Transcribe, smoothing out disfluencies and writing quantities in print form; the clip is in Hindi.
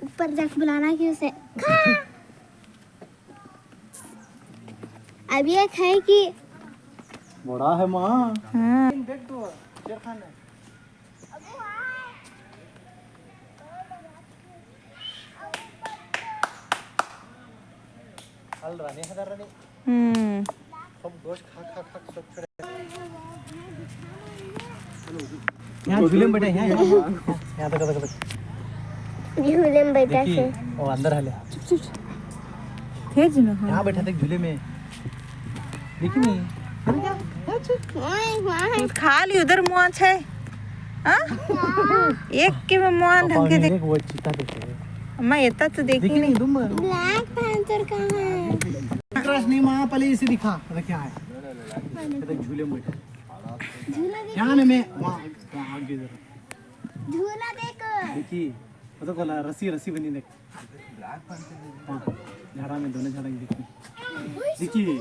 ऊपर जाके बुलाना कि उसे खा। अब ये खाएगी। बड़ा है माँ। हाँ देख तो क्या खाना है। हल रानी हजार रानी सब गोश्त खा खा खा सब छोड़े। यहाँ झूले में बैठे हैं यहाँ तक झूले में बैठा देखिए से वो अंदर हले थे जिन यहाँ बैठा थे झूले में देखी नहीं खा ली उधर मुआ छे हाँ एक के में मुआ ढंग के देख वो चीता देखे मैं इतना तो देखी देखी नहीं नहीं तुम ब्लैक पैंथर कहाँ है? क्रश नहीं माँ पहले इसे दिखा क्या है झूले में बैठा झूला देख। यहाँ मैं वहाँ आगे जरा झूला देखो। देखिए वो तो बोला रस्सी रस्सी बनी देख हाँ झाड़ा में दोनों झाड़ा देखिए देखिए